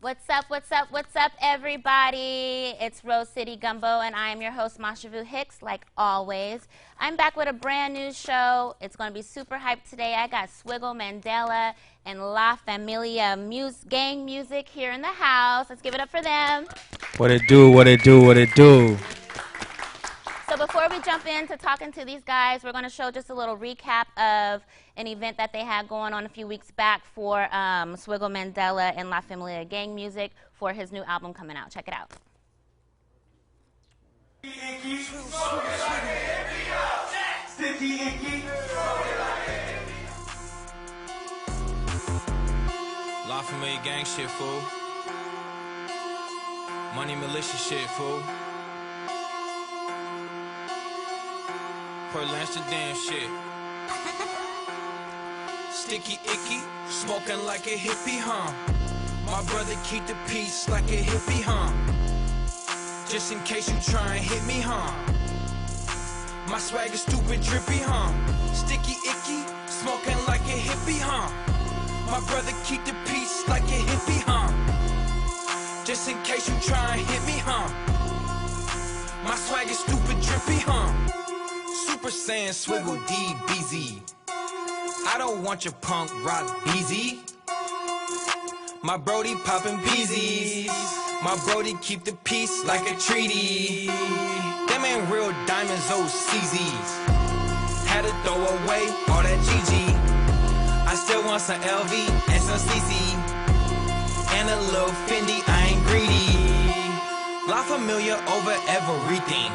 What's up, what's up, what's up, everybody? It's Rose City Gumbo, and I am your host, Mashavu Hicks, like always. I'm back with a brand new show. It's going to be super hyped today. I got Swiggle Mandela and La Familia Gang music here in the house. Let's give it up for them. What it do, what it do, what it do. So before we jump into talking to these guys, we're going to show just a little recap of an event that they had going on a few weeks back for Swiggle Mandela and La Familia Gang music for his new album coming out. Check it out. La Familia Gang shit, fool. Money militia shit, fool. Port Amsterdam shit. Sticky icky, smoking like a hippie, huh? My brother keep the peace like a hippie, huh? Just in case you try and hit me, huh? My swag is stupid drippy, huh? Sticky icky, smoking like a hippie, huh? My brother keep the peace like a hippie, huh? Just in case you try and hit me, huh? My swag is stupid drippy, huh? Super Saiyan Swiggle DBZ. I don't want your punk rock BZ. My brody poppin' BZs. My brody keep the peace like a treaty. Them ain't real diamonds, those CZs. Had to throw away all that GG. I still want some LV and some CC. And a little Fendi, I ain't greedy. La Familia over everything.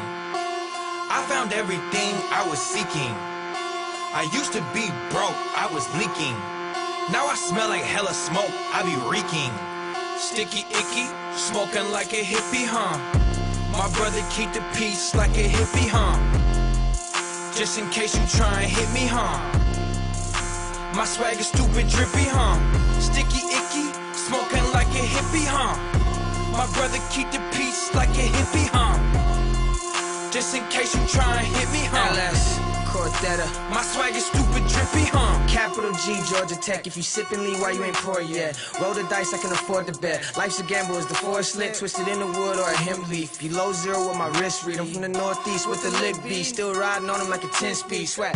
I found everything I was seeking. I used to be broke, I was leaking. Now I smell like hella smoke, I be reeking. Sticky icky, smoking like a hippie, huh? My brother keep the peace like a hippie, huh? Just in case you try and hit me, huh? My swag is stupid drippy, huh? Sticky icky, smoking like a hippie, huh? My brother keep the peace like a hippie, huh? Just in case you try and hit me, huh? LS, Cordetta. My swag is stupid drippy, huh? Capital G, Georgia Tech. If you sippin' lean, why you ain't poor yet? Roll the dice, I can afford to bet. Life's a gamble, is the forest slit, twisted in the wood or a hemp leaf. Below zero with my wrist read. I'm from the northeast with the lick beat. Still riding on him like a 10-speed swag.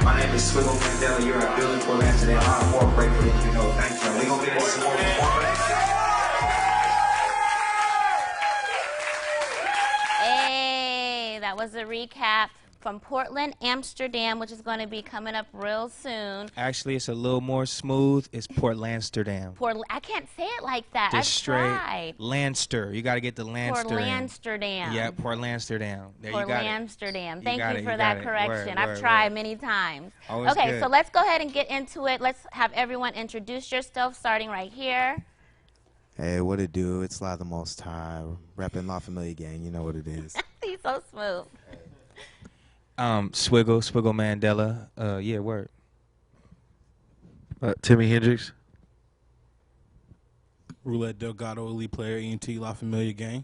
My name is Swiggle Mandela. You're at Building for Land today. I'm on more break for you, you know. Thank you. We're going to get into some more performance. Hey, that was a recap from Portland, Amsterdam, which is going to be coming up real soon. Actually, it's a little more smooth. It's Port Amsterdam. I can't say it like that. Just I've straight tried. Lanster. You got to get the Lanster. Port Amsterdam. Yeah, Port Amsterdam. There Port you got Amsterdam. You Thank got you it, for you that got it. correction. Word, I've word, tried word. many times. Always Okay, good. so let's go ahead and get into it. Let's have everyone introduce yourself, starting right here. Hey, what it do? It's La the Most High, repping La Familia Gang. You know what it is. He's so smooth. Swiggle Mandela. Yeah, word. Timmy Hendrix. Roulette Delgado, elite player, ENT, La Familia Gang.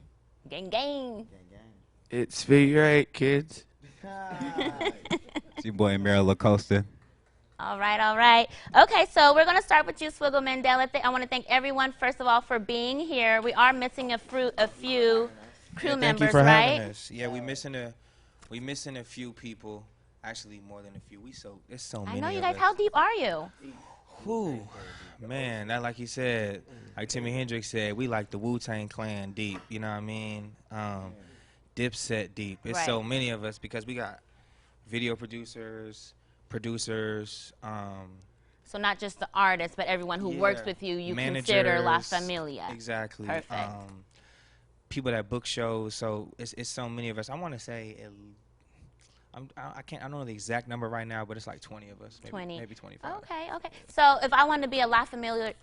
Gang, gang. It's figure eight, kids. It's your boy Meryl Lacosta. All right, all right. Okay, so we're going to start with you, Swiggle Mandela. I want to thank everyone, first of all, for being here. We are missing a few crew members, Thank you for right? having us. Yeah, we missing a few people. Actually, more than a few. There's so many. I know you of guys. us. How deep are you? Whew. Man, that like he said, like Timmy Hendrix said, we like the Wu-Tang Clan deep. You know what I mean? Dipset deep. It's so many of us because we got video producers. So not just the artists, but everyone who works with you, you consider La managers, Familia. Exactly. Perfect. People that book shows. So it's so many of us. I want to say I don't know the exact number right now, but it's like 20 of us, maybe 20. maybe 25. Okay. So if I wanted to be a La Familia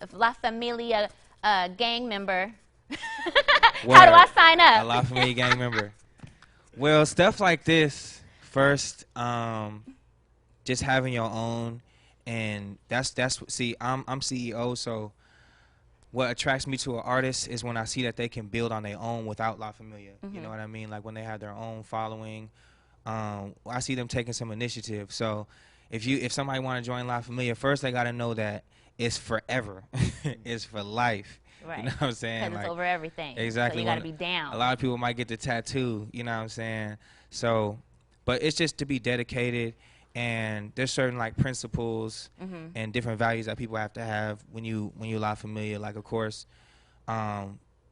gang member, how do I sign up? A La Familia Gang member. Well, stuff like this first, just having your own, and that's see, I'm CEO, so what attracts me to an artist is when I see that they can build on their own without La Familia. You know what I mean? Like when they have their own following, I see them taking some initiative. So if somebody want to join La Familia, first they got to know that it's forever, it's for life. Right. You know what I'm saying? Because like, it's over everything. Exactly. So you got to be down. A lot of people might get the tattoo. You know what I'm saying? So, but it's just to be dedicated. And there's certain like principles and different values that people have to have when you La Familia. Like, of course,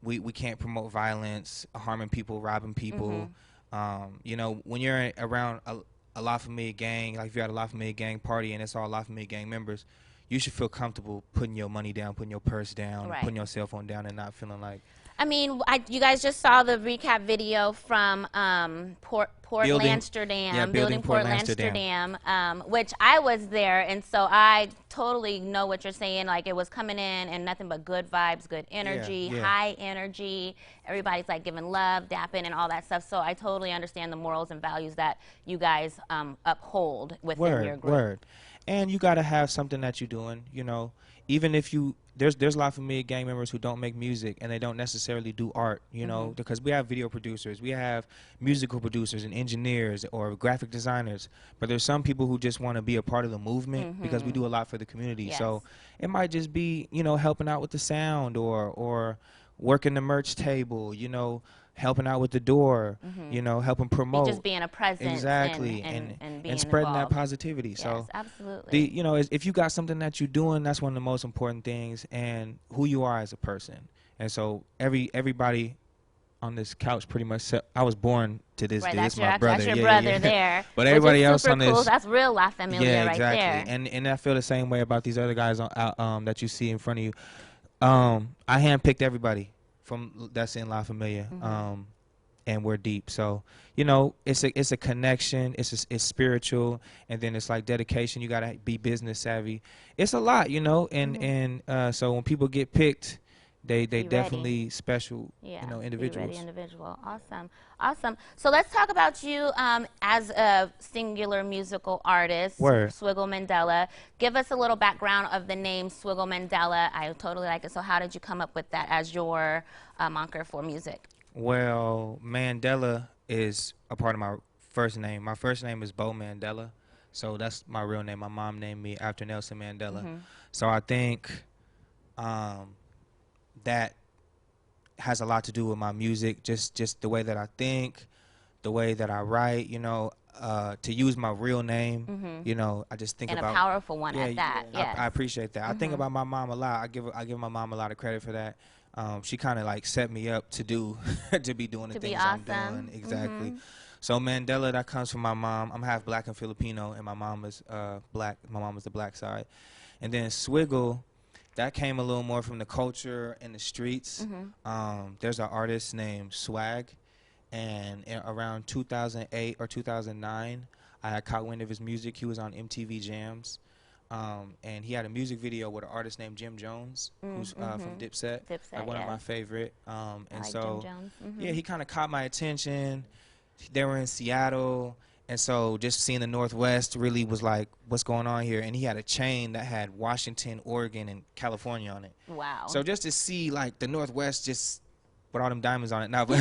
we can't promote violence, harming people, robbing people. You know, when you're around a La Familia gang, like if you're at a La Familia gang party and it's all La Familia gang members, you should feel comfortable putting your money down, putting your purse down, putting your cell phone down, and not feeling like. I mean, you guys just saw the recap video from Port Amsterdam, building Port Amsterdam, which I was there, and so I totally know what you're saying. Like it was coming in and nothing but good vibes, good energy, high energy. Everybody's like giving love, dapping, and all that stuff. So I totally understand the morals and values that you guys uphold within your group. Word. And you got to have something that you're doing, you know. Even if there's a lot of Familia gang members who don't make music and they don't necessarily do art, you know, because we have video producers, we have musical producers and engineers or graphic designers, but there's some people who just want to be a part of the movement because we do a lot for the community. Yes. So it might just be, you know, helping out with the sound or working the merch table, you know, helping out with the door, you know, helping promote. Just being a presence. Exactly. And being spreading involved. that positivity. Yes, So absolutely. you know, if you got something that you're doing, that's one of the most important things, and who you are as a person. And so everybody on this couch pretty much I was born to this dude. It's my brother. That's your brother there. But everybody else on cool. this. That's real La Familia right there. And I feel the same way about these other guys that you see in front of you. I handpicked everybody from that's in La Familia. And we're deep, so you know it's a connection. It's spiritual, and then it's like dedication. You gotta be business savvy. It's a lot, you know, and so when people get picked, they definitely special, you know, individuals. Be ready individual. Awesome. So let's talk about you as a singular musical artist, Swiggle Mandela. Give us a little background of the name Swiggle Mandela. I totally like it. So how did you come up with that as your moniker for music? Well, Mandela is a part of my first name. My first name is Bo Mandela, so that's my real name. My mom named me after Nelson Mandela. So I think that has a lot to do with my music, just the way that I think, the way that I write, you know, to use my real name, you know, I just think and about a powerful one at that. Yes. I appreciate that. I think about my mom a lot. I give my mom a lot of credit for that. She kind of like set me up to be doing the things I'm doing. Exactly. So Mandela, that comes from my mom. I'm half black and Filipino, and my mom is black. My mom is the black side. And then Swiggle, that came a little more from the culture and the streets. There's an artist named Swag, and around 2008 or 2009, I had caught wind of his music. He was on MTV Jams. And he had a music video with an artist named Jim Jones, who's from Dipset, like one of my favorite. And like so, Jim Jones. yeah, he kind of caught my attention. They were in Seattle, and so just seeing the Northwest really was like, what's going on here? And he had a chain that had Washington, Oregon, and California on it. Wow. So just to see like the Northwest just with all them diamonds on it now, but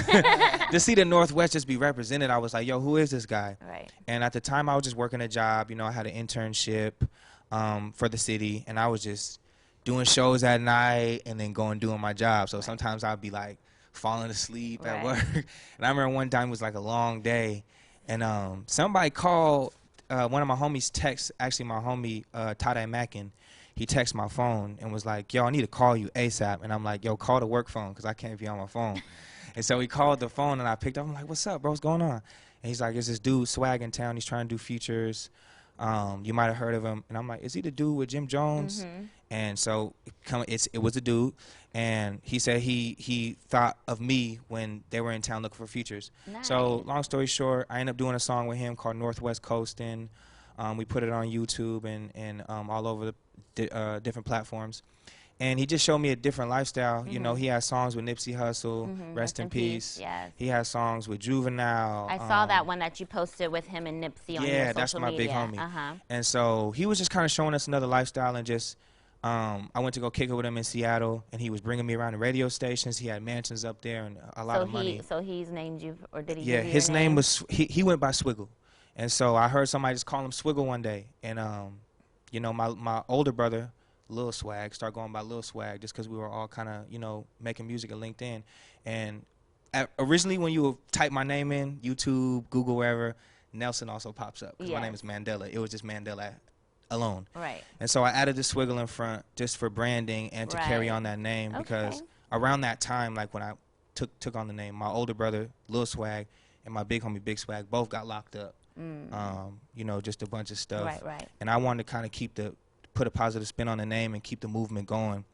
to see the Northwest just be represented, I was like, yo, who is this guy? Right. And at the time, I was just working a job. You know, I had an internship for the city, and I was just doing shows at night and then doing my job. So sometimes I'd be like falling asleep at work. And I remember one time it was like a long day, and somebody called, one of my homies actually my homie Tade Mackin, he texted my phone and was like, yo, I need to call you ASAP. And I'm like, yo, call the work phone because I can't be on my phone. And so he called the phone, and I picked up. I'm like, what's up, bro? What's going on? And he's like, there's this dude, Swag, in town. He's trying to do features. You might have heard of him. And I'm like, is he the dude with Jim Jones? And so it was a dude, and he said he thought of me when they were in town looking for features. Nice. So long story short, I ended up doing a song with him called Northwest Coastin'. We put it on YouTube and all over the different platforms. And he just showed me a different lifestyle. You know, he has songs with Nipsey Hussle, rest in peace. Yes. He has songs with Juvenile. I saw that one that you posted with him and Nipsey on your social media. Yeah, that's my big homie. Uh-huh. And so he was just kind of showing us another lifestyle, and just I went to go kick it with him in Seattle, and he was bringing me around the radio stations. He had mansions up there and a lot of money. So he's named you, or did he? Yeah, give you his your name was he went by Swiggle, and so I heard somebody just call him Swiggle one day, and you know, my older brother, Lil Swag, started going by Lil Swag just because we were all kind of, you know, making music at LinkedIn. And originally when you would type my name in, YouTube, Google, wherever, Nelson also pops up because my name is Mandela. It was just Mandela alone. Right. And so I added the Swiggle in front just for branding and to carry on that name because around that time, like when I took on the name, my older brother, Lil Swag, and my big homie, Big Swag, both got locked up. You know, just a bunch of stuff. Right. And I wanted to kind of put a positive spin on the name and keep the movement going.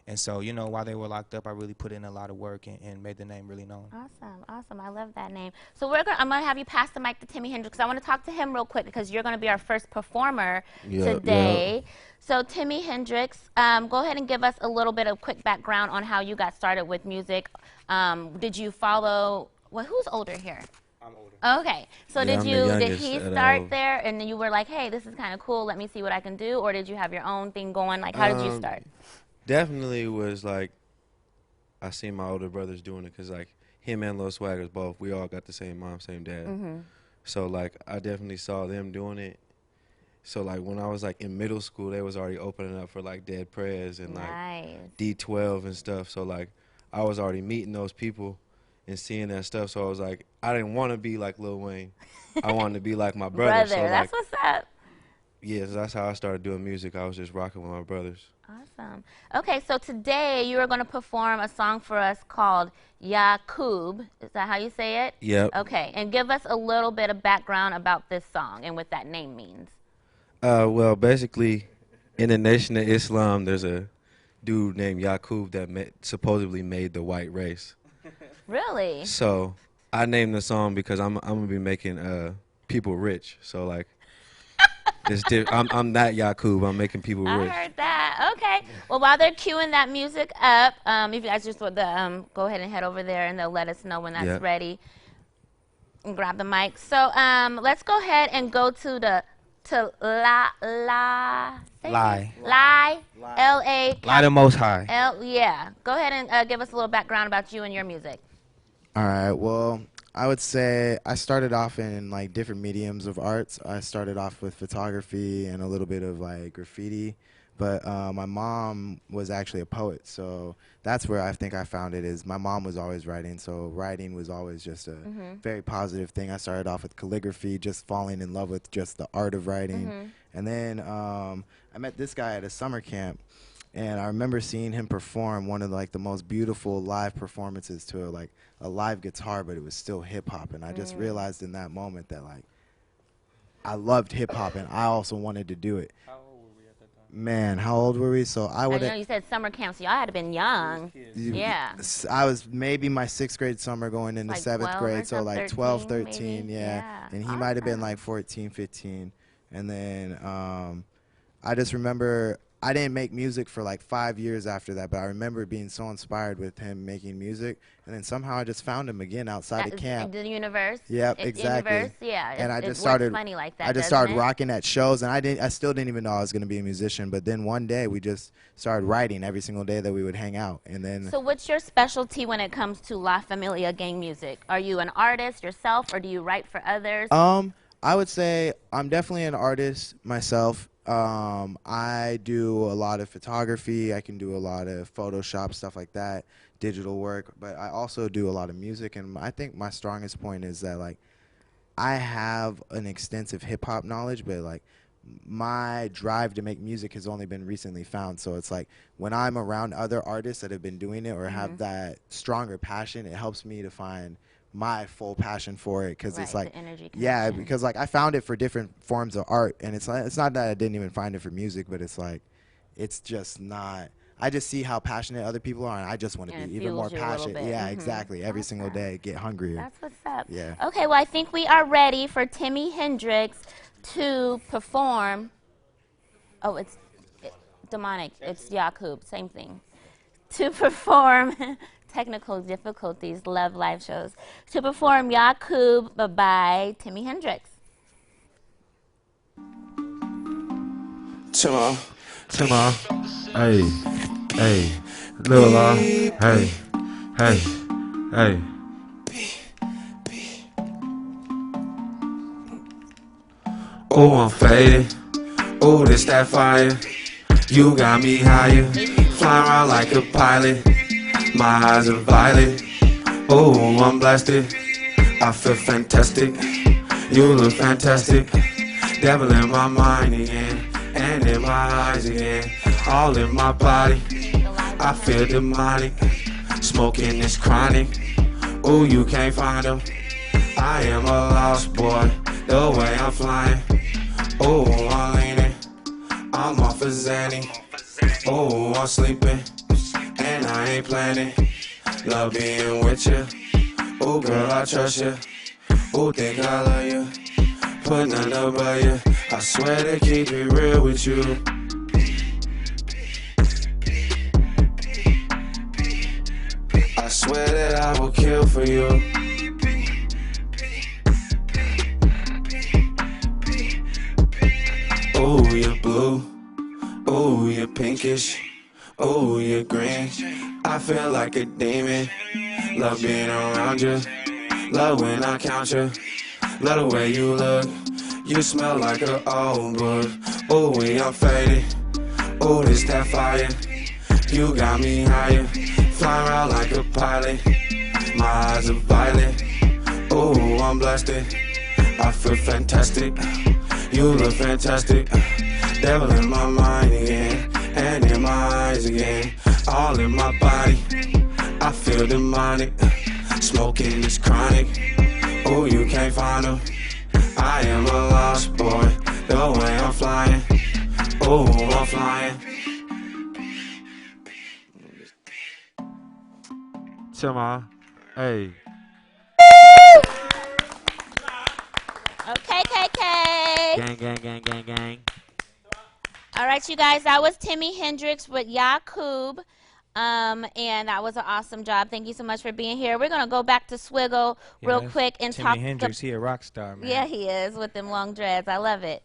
And so, you know, while they were locked up, I really put in a lot of work and made the name really known. Awesome. I love that name. So I'm going to have you pass the mic to Timmy Hendrix. I want to talk to him real quick because you're going to be our first performer today. So Timmy Hendrix, go ahead and give us a little bit of quick background on how you got started with music. Did you follow, who's older here? I'm older. Okay. So did he start there and then you were like, hey, this is kind of cool, let me see what I can do? Or did you have your own thing going? Like, how did you start? Definitely was like, I seen my older brothers doing it because like him and Lil Swaggers both, we all got the same mom, same dad. So like I definitely saw them doing it. So like when I was like in middle school, they was already opening up for like Dead Prayers and like D12 and stuff. So like I was already meeting those people and seeing that stuff. So I was like, I didn't want to be like Lil Wayne. I wanted to be like my brother. So that's like, what's up. Yeah, so that's how I started doing music. I was just rocking with my brothers. Awesome. Okay, so today you are going to perform a song for us called Yakub. Is that how you say it? Yep. Okay, and give us a little bit of background about this song and what that name means. Well, basically, in the Nation of Islam, there's a dude named Yakub that supposedly made the white race. Really? So I named the song because I'm gonna be making people rich. So like, I'm that Yakub. I'm making people rich. I heard that. Okay. Well, while they're queuing that music up, if you guys just want to go ahead and head over there, and they'll let us know when that's ready. And grab the mic. So let's go ahead and go to Lie. L-A. Lie the Most High. Yeah. Go ahead and give us a little background about you and your music. All right. Well, I would say I started off in like different mediums of arts. I started off with photography and a little bit of like graffiti, but my mom was actually a poet, so that's where I think I found it. Is my mom was always writing, so writing was always just a very positive thing. I started off with calligraphy, just falling in love with just the art of writing, and then I met this guy at a summer camp. And I remember seeing him perform one of like the most beautiful live performances to a live guitar, but it was still hip hop. And I just realized in that moment that like I loved hip hop and I also wanted to do it. How old were we at that time? Man, how old were we? So I would. I know you said summer camp, so y'all had to been young. Yeah. I was maybe my 6th grade summer going into like 7th grade, so like 12, 13, maybe? yeah. And he might have been like 14, 15. And then I just remember I didn't make music for like 5 years after that, but I remember being so inspired with him making music, and then somehow I just found him again outside of camp. The universe. Yep, exactly. Universe, yeah. And I just started funny like that. I just started rocking at shows, and I still didn't even know I was going to be a musician. But then one day we just started writing every single day that we would hang out, and then. So what's your specialty when it comes to La Familia Gang music? Are you an artist yourself, or do you write for others? I would say I'm definitely an artist myself. I do a lot of photography. I can do a lot of Photoshop, stuff like that, digital work. But I also do a lot of music. And I think my strongest point is that, like, I have an extensive hip-hop knowledge, but, like, my drive to make music has only been recently found. So it's like when I'm around other artists that have been doing it or have that stronger passion, it helps me to find my full passion for it, because it's like, yeah, because like I found it for different forms of art, and it's not that I didn't even find it for music, but it's like it's just not. I just see how passionate other people are, and I just want to be even more passionate. Yeah, exactly. Every single day, get hungrier. That's what's up. Yeah. Okay, well, I think we are ready for Timmy Hendrix to perform. Oh, it's demonic. It's Yakub. Same thing. To perform technical difficulties. Love live shows. To perform Yakub by Timmy Hendrix. Timma, hey, hey, Lil hey, hey, hey. Oh, I'm faded. Oh, this that fire. You got me higher. Flying around like a pilot. My eyes are violet. Oh, I'm blasted. I feel fantastic. You look fantastic. Devil in my mind again. And in my eyes again. All in my body. I feel demonic. Smoking is chronic. Oh, you can't find them. I am a lost boy. The way I'm flying. Oh, I'm leaning. I'm off of Zanny. Oh, I'm sleeping. And I ain't planning. Love being with you. Oh, girl, I trust you. Oh, think I love you. Put none above you. I swear to keep it real with you. I swear that I will kill for you. Oh, you're blue. Oh, you're pinkish. Oh, you're green. I feel like a demon. Love being around you. Love when I count you. Love the way you look. You smell like an old book. Oh, I'm faded. Oh, this that fire. You got me higher. Fly around like a pilot. My eyes are violet. Oh, I'm blasted. I feel fantastic. You look fantastic. Devil in my mind again. And in my eyes again. All in my body. I feel demonic. Smoking is chronic. Oh, you can't find them. I am a lost boy. The way I'm flying. Oh, I'm flying. Timma, hey. Okay, KK. Gang, gang, gang, gang, gang. All right, you guys, that was Timmy Hendrix with Yakub. And that was an awesome job. Thank you so much for being here. We're going to go back to Swiggle real quick and talk. Timmy Hendrix, he a rock star, man. Yeah, he is, with them long dreads. I love it.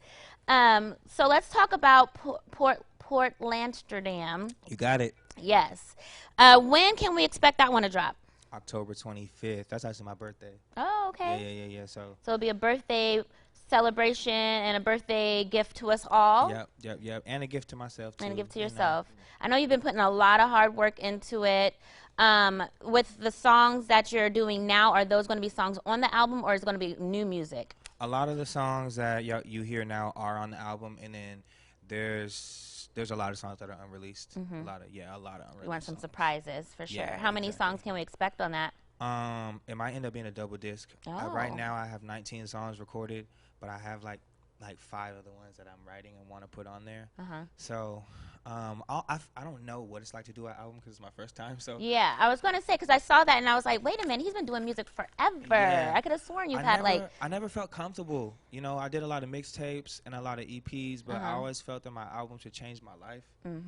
So let's talk about Portlandsterdam. You got it. Yes. When can we expect that one to drop? October 25th. That's actually my birthday. Oh, okay. Yeah. So it'll be a birthday celebration and a birthday gift to us all. Yep. And a gift to myself, too. And a gift to yourself. I know you've been putting a lot of hard work into it. With the songs that you're doing now, are those going to be songs on the album, or is it going to be new music? A lot of the songs that you hear now are on the album, and then there's a lot of songs that are unreleased. Mm-hmm. A lot of unreleased. You want some surprises for sure. Yeah, How many songs can we expect on that? It might end up being a double disc. Right now I have 19 songs recorded, but I have like 5 of the ones that I'm writing and want to put on there. So I don't know what it's like to do an album because it's my first time. So yeah, I was going to say, because I saw that and I was like, wait a minute, he's been doing music forever. Yeah. I could have sworn you've had I never felt comfortable. You know, I did a lot of mixtapes and a lot of EPs, but I always felt that my album should change my life.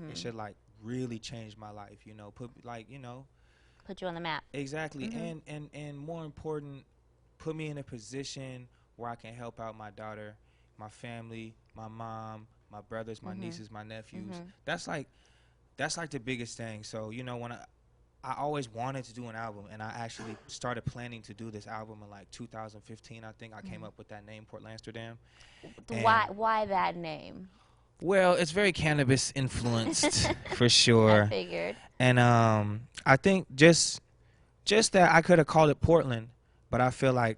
It should really change my life. You know, put you on the map. Exactly, and more important, put me in a position where I can help out my daughter, my family, my mom, my brothers, my nieces, my nephews. That's like the biggest thing. So, you know, when I always wanted to do an album, and I actually started planning to do this album in like 2015. I think I came up with that name, Portlandsterdam. Why that name? Well, it's very cannabis influenced for sure. I figured. And I think just that I could have called it Portland, but I feel like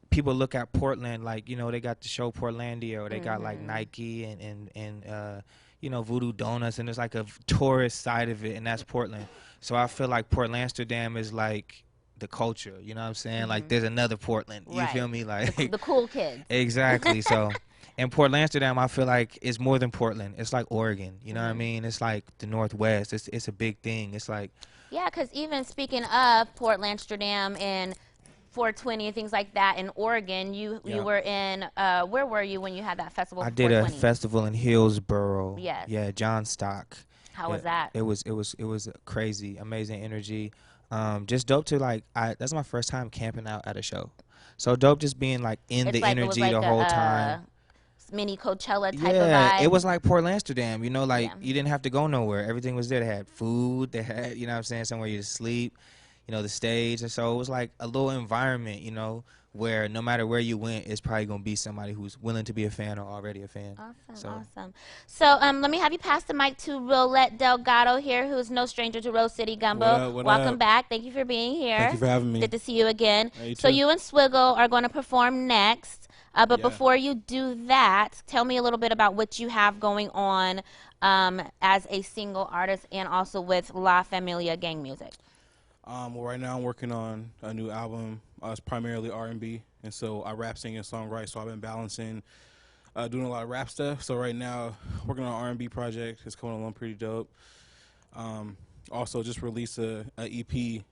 people look at Portland like, you know, they got the show Portlandia, or they got like Nike and you know, Voodoo Donuts, and there's like a tourist side of it, and that's Portland. So I feel like Portlandsterdam is like the culture, you know what I'm saying? Like there's another Portland, you feel me? Like the cool kids. Exactly. So And Port Amsterdam, I feel like it's more than Portland. It's like Oregon. You know what I mean? It's like the Northwest. It's a big thing. It's like Yeah, because even speaking of Port Amsterdam and 420 and things like that in Oregon, you were in, where were you when you had that festival? I did a festival in Hillsboro. Yes. Yeah, John Stock. How was that? It was crazy, amazing energy. Just dope to like. That's my first time camping out at a show. So dope, just being like in the energy the whole time. Mini Coachella type of Yeah, vibe. it was like Port Amsterdam. You know, like you didn't have to go nowhere. Everything was there. They had food. They had, you know what I'm saying, somewhere you to sleep. You know, the stage. And so it was like a little environment, you know, where no matter where you went, it's probably going to be somebody who's willing to be a fan or already a fan. Awesome. So let me have you pass the mic to Roulette Delgado here, who's no stranger to Rose City Gumbo. Welcome back. Thank you for being here. Thank you for having me. Good to see you again. Yeah, you so too. you and Swiggle are going to perform next. But before you do that, tell me a little bit about what you have going on as a single artist and also with La Familia Gang music. Well, right now I'm working on a new album. It's primarily R&B, and so I rap, sing, and songwrite. So I've been balancing, doing a lot of rap stuff. So right now, working on an R&B project. It's coming along pretty dope. Also, just released a EP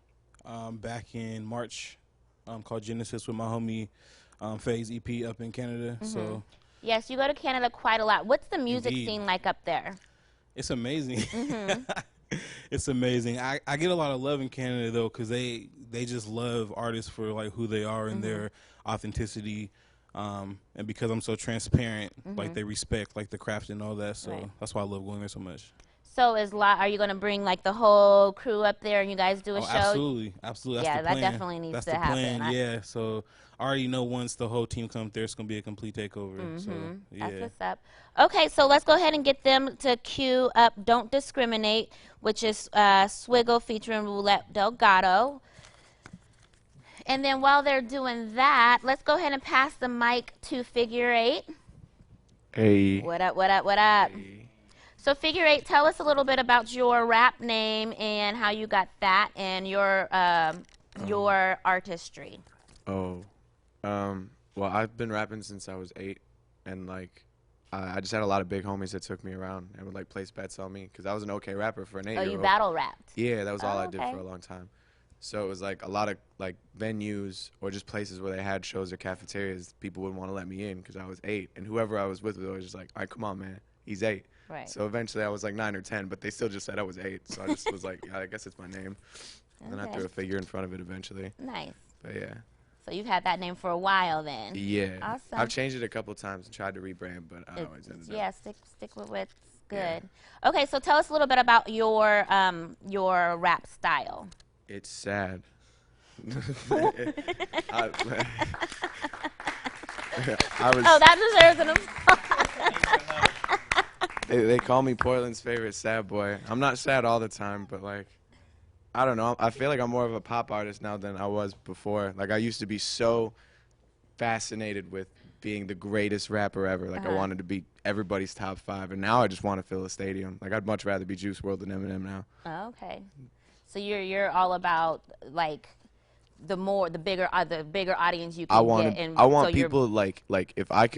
back in March called Genesis with my homie Phase EP up in Canada. So yes, you go to Canada quite a lot. What's the music scene like up there? It's amazing. It's amazing. I get a lot of love in Canada though, because they just love artists for like who they are and their authenticity, and because I'm so transparent, like they respect like the craft and all that. So that's why I love going there so much. So are you going to bring like the whole crew up there and you guys do a show? Absolutely. That's yeah, the plan. that definitely needs to happen. Yeah, so I already know once the whole team comes there, it's going to be a complete takeover. So, yeah. That's what's up. Okay, so let's go ahead and get them to cue up Don't Discriminate, which is Swiggle featuring Roulette Delgado. And then while they're doing that, let's go ahead and pass the mic to Figure 8. Hey. What up, what up, what up? Hey. So Figure 8, tell us a little bit about your rap name and how you got that and your artistry. Well, I've been rapping since I was 8, and like I just had a lot of big homies that took me around and would like place bets on me because I was an okay rapper for an 8-year-old. Oh, you battle rapped? Yeah, that was all I did for a long time. So it was like a lot of like venues or just places where they had shows or cafeterias. People wouldn't want to let me in because I was 8, and whoever I was with was always just like, "All right, come on, man, he's 8." Right. So eventually I was like 9 or 10, but they still just said I was 8. So I just was like, yeah, I guess it's my name. And then I threw a figure in front of it eventually. Nice. But yeah. So you've had that name for a while then. Yeah. Awesome. I've changed it a couple of times and tried to rebrand, but I always ended up. Yeah, stick with what's good. Yeah. Okay, so tell us a little bit about your rap style. It's sad. That deserves an applause. They call me Portland's favorite sad boy. I'm not sad all the time, but like, I don't know. I feel like I'm more of a pop artist now than I was before. Like I used to be so fascinated with being the greatest rapper ever. Like I wanted to be everybody's top 5, and now I just want to fill a stadium. Like I'd much rather be Juice WRLD than Eminem now. Oh, okay. So you're all about like the bigger audience you can get. And I want people like if I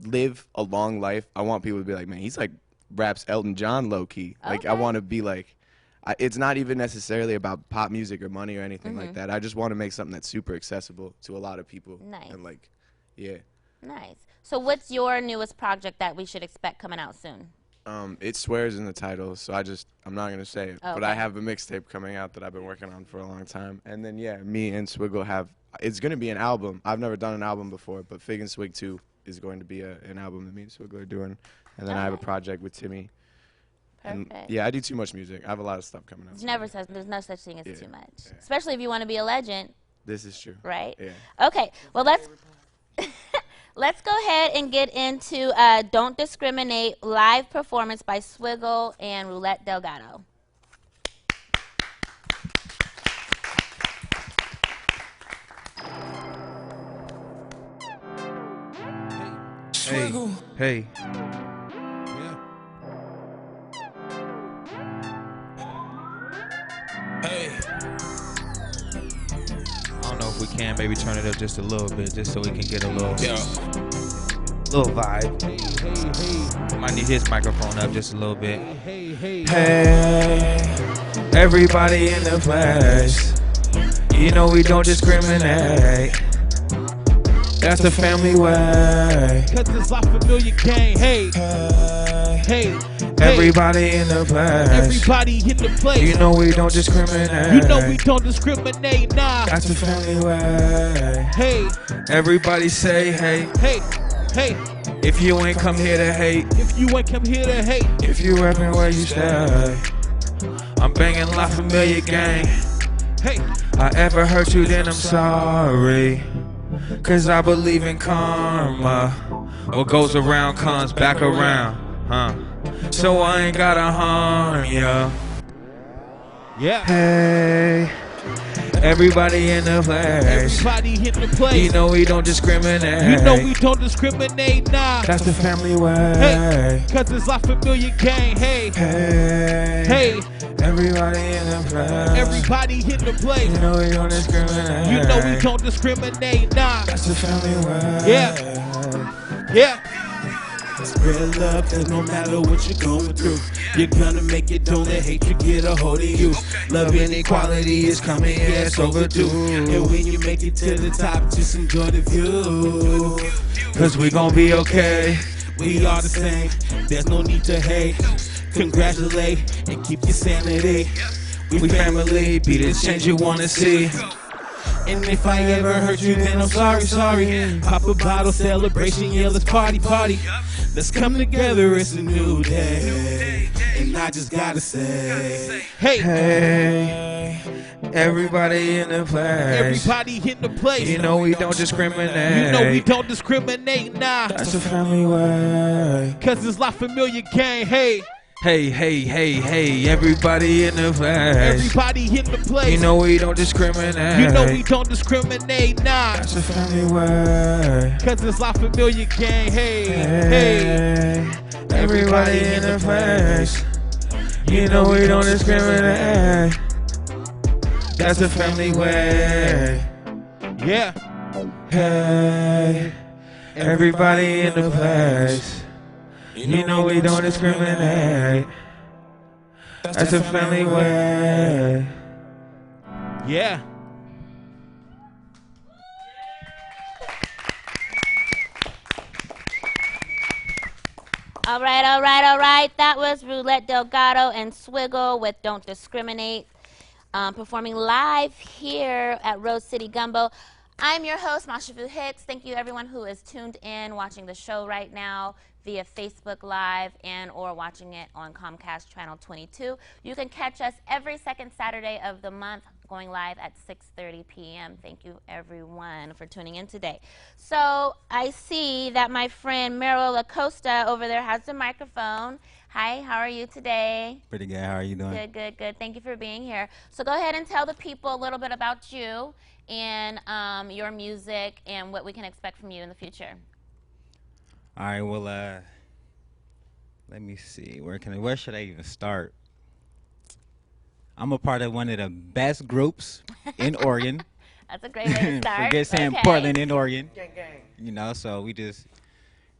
live a long life, I want people to be like, man, he's like raps Elton John low key. Like I want to be like, it's not even necessarily about pop music or money or anything like that. I just want to make something that's super accessible to a lot of people. Nice. And like, yeah. Nice. So what's your newest project that we should expect coming out soon? It swears in the title, so I'm not gonna say it. But I have a mixtape coming out that I've been working on for a long time. And then yeah, me and Swiggle it's gonna be an album. I've never done an album before, but Fig and Swig 2 is going to be an album that me and Swiggle are doing. And then I have a project with Timmy. Perfect. And yeah, I do too much music. I have a lot of stuff coming out. There's no such thing as too much. Yeah. Especially if you want to be a legend. This is true. Right? Yeah. Okay. Well, let's go ahead and get into Don't Discriminate live performance by Swiggle and Roulette Delgado. Swiggle. Hey. Hey. I don't know if we can maybe turn it up just a little bit, just so we can get a little. Yeah. Little vibe. Might need his microphone up just a little bit. Hey, everybody in the place. You know we don't discriminate. That's the family way. Cause it's La Familia Gang. Hey, hey, everybody in the place. Everybody in the place. You know we don't discriminate. You know we don't discriminate, nah. That's the family way. Hey, everybody say hey. Hey, hey. If you ain't come here to hate. If you ain't come here to hate. If you rapping where you stay. I'm banging La Familia Gang. Hey. I ever hurt you, then I'm sorry. Cause I believe in karma. What goes around comes back around, huh? So I ain't gotta harm ya. Yeah. Hey, everybody in the place. Everybody in the place. You know we don't discriminate. You know we don't discriminate, nah. That's the family way. Hey, cause it's La Familia Gang. Hey, hey, hey. Everybody in the place. Everybody in the place. You know we don't discriminate. You know we don't discriminate, nah. That's the family way. Yeah. Yeah. Spread love, cause no matter what you're going through, you're gonna make it, don't let hatred get a hold of you. Love and equality is coming, yeah, it's overdue. And when you make it to the top, just enjoy the view. Cause we gon' be okay. We are the same, there's no need to hate. Congratulate and keep your sanity. We family, be the change you wanna see. And if I ever hurt you, then I'm sorry, sorry. Pop a bottle, celebration, yeah, let's party, party. Let's come together, it's a new day. And I just gotta say, hey, hey, everybody in the place. Everybody in the place. You know we don't discriminate. You know we don't discriminate, nah. That's the family way. Cause it's La Familia Gang, hey. Hey, hey, hey, hey, everybody in the place. Everybody in the place. You know we don't discriminate. You know we don't discriminate, nah. That's the family way. Cause it's La Familia Gang, hey, hey. Everybody in the place. You know we don't discriminate. That's the family way. Yeah. Hey, everybody in the place. You know we don't discriminate. That's a family way. Yeah. All right, all right, all right. That was Roulette Delgado and Swiggle with Don't Discriminate, performing live here at Rose City Gumbo. I'm your host, Mashavu Hicks. Thank you everyone who is tuned in, watching the show right now via Facebook Live and or watching it on Comcast Channel 22. You can catch us every second Saturday of the month, going live at 6:30 p.m. Thank you everyone for tuning in today. So I see that my friend Meryl Acosta over there has the microphone. Hi, how are you today? Pretty good. How are you doing? Good, good, good. Thank you for being here. So go ahead and tell the people a little bit about you and your music and what we can expect from you in the future. All right. Well, let me see. Where should I even start? I'm a part of one of the best groups in Oregon. That's a great way to start. Forget saying okay. Portland in Oregon. Gang, gang. You know, so we just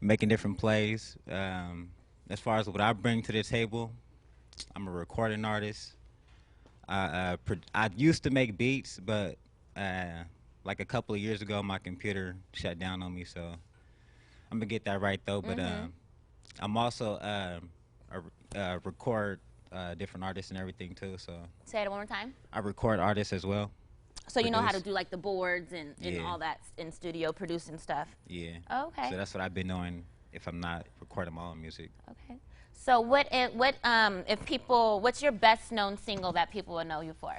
making different plays. As far as what I bring to the table, I'm a recording artist. I used to make beats, but like a couple of years ago, my computer shut down on me, so I'm gonna get that right though. But I'm also record different artists and everything too. So say it one more time. I record artists as well. So you know how to do like the boards and all that in studio producing stuff. Yeah. Oh, okay. So that's what I've been doing if I'm not recording my own music. Okay. So what's your best known single that people will know you for?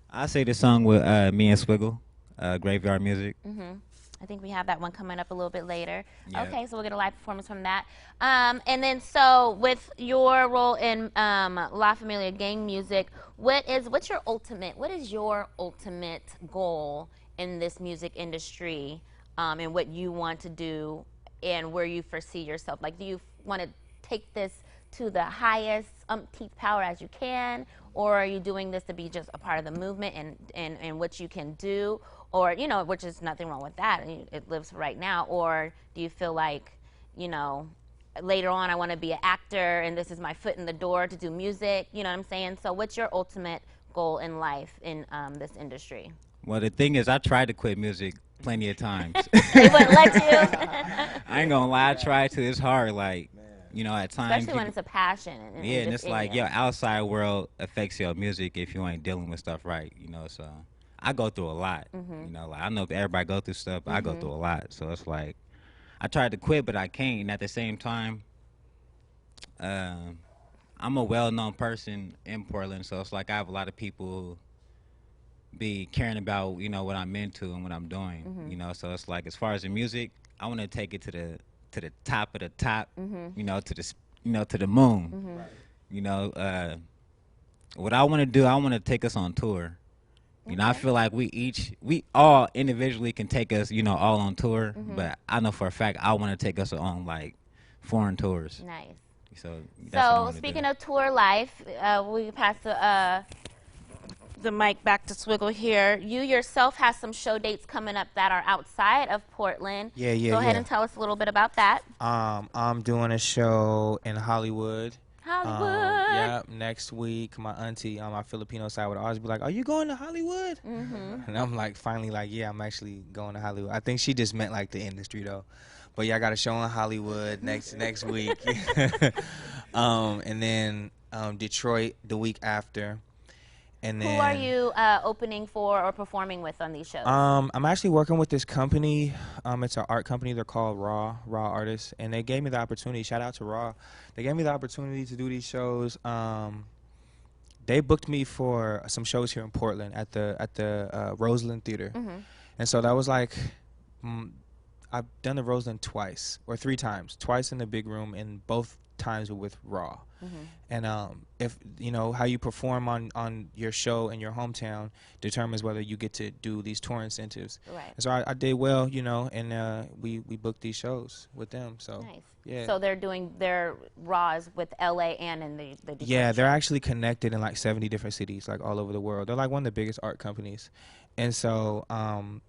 I say the song with me and Swiggle, Graveyard Music. I think we have that one coming up a little bit later. Yeah. Okay, so we'll get a live performance from that. And then, so with your role in La Familia Gang music, what is your ultimate goal in this music industry, and what you want to do, and where you foresee yourself? Like, do you want to take this to the highest umpteenth power as you can, or are you doing this to be just a part of the movement and what you can do? or, you know, which is nothing wrong with that. It lives right now. Or do you feel like, you know, later on I want to be an actor and this is my foot in the door to do music? You know what I'm saying? So what's your ultimate goal in life in this industry? Well, the thing is, I tried to quit music plenty of times. They wouldn't let you? I ain't gonna lie, I tried to. It's hard, like, you know, at times. Especially when it's a passion. Yeah, and it's like, your outside world affects your music if you ain't dealing with stuff right, you know, so. I go through a lot, you know, like, I know everybody go through stuff, but I go through a lot. So it's like, I tried to quit, but I can't. And at the same time, I'm a well-known person in Portland, so it's like I have a lot of people be caring about, you know, what I'm into and what I'm doing, you know. So it's like, as far as the music, I want to take it to the top of the top, you know, to the moon. You know, what I want to do, I want to take us on tour. You know, I feel like we all individually can take us, you know, all on tour, but I know for a fact I want to take us on, like, foreign tours. Nice. So that's what I wanna speaking do. of tour life, we pass the mic back to Swiggle here. You yourself have some show dates coming up that are outside of Portland. Yeah. Go ahead and tell us a little bit about that. I'm doing a show in Hollywood. Hollywood. Next week, my auntie on my Filipino side would always be like, "Are you going to Hollywood?" And I'm like, finally, like, yeah, I'm actually going to Hollywood. I think she just meant like the industry though. But yeah, I got a show in Hollywood next week, and then Detroit the week after. And then, who are you opening for or performing with on these shows? I'm actually working with this company. It's an art company. They're called Raw Artists, and they gave me the opportunity. Shout out to Raw. They gave me the opportunity to do these shows. They booked me for some shows here in Portland at the Roseland Theater, and so that was like, I've done the Roseland twice or three times. Twice in the big room, and both times were with Raw. And if you know how you perform on your show in your hometown determines whether you get to do these tour incentives. Right. And so I did well, you know, and we booked these shows with them. So nice. Yeah. So they're doing their Raws with LA and in the Detroit yeah, they're show. actually connected in like 70 different cities, like all over the world. They're like one of the biggest art companies, and so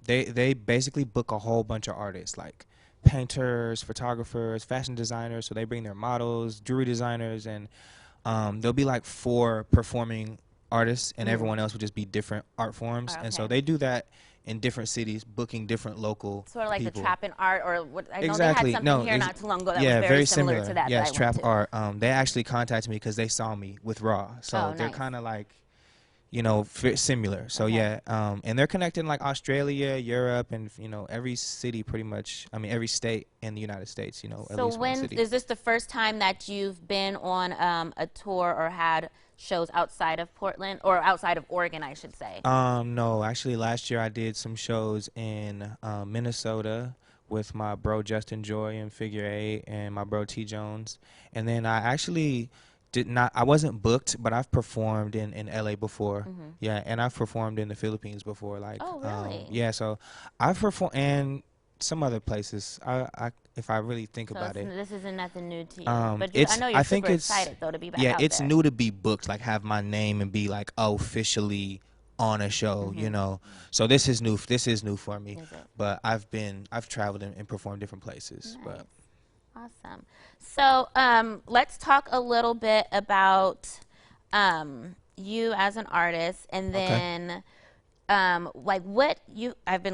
they basically book a whole bunch of artists, like painters, photographers, fashion designers. So they bring their models, jewelry designers, and there'll be like 4 performing artists, and everyone else will just be different art forms. Okay. And so they do that in different cities, booking different local sort of like people. the trap and art, or what I know Exactly. they had something here not too long ago that was very similar to that. Yes, that I trap went to. art. They actually contacted me because they saw me with Raw, so they're nice. kind of like, you know, similar. So Okay. yeah, and they're connected in like Australia, Europe, and you know every city pretty much. I mean every state in the United States. You know, at So least one when city. is this the first time that you've been on a tour or had shows outside of Portland or outside of Oregon, I should say? No, actually last year I did some shows in Minnesota with my bro Justin Joy and Figure 8 and my bro T Jones, and then I actually I wasn't booked, but I've performed in LA before. Yeah, and I've performed in the Philippines before. Like, oh, really? Yeah, so I've performed and some other places. I if I really think So about it. this isn't nothing new to you. But It's, I know you're think super it's, excited though to be back yeah, out it's there. new to be booked, like have my name and be like officially on a show, you know. So this is new. This is new for me. Is it? But I've traveled and performed different places. Nice. But Awesome. So let's talk a little bit about you as an artist, and then like what you have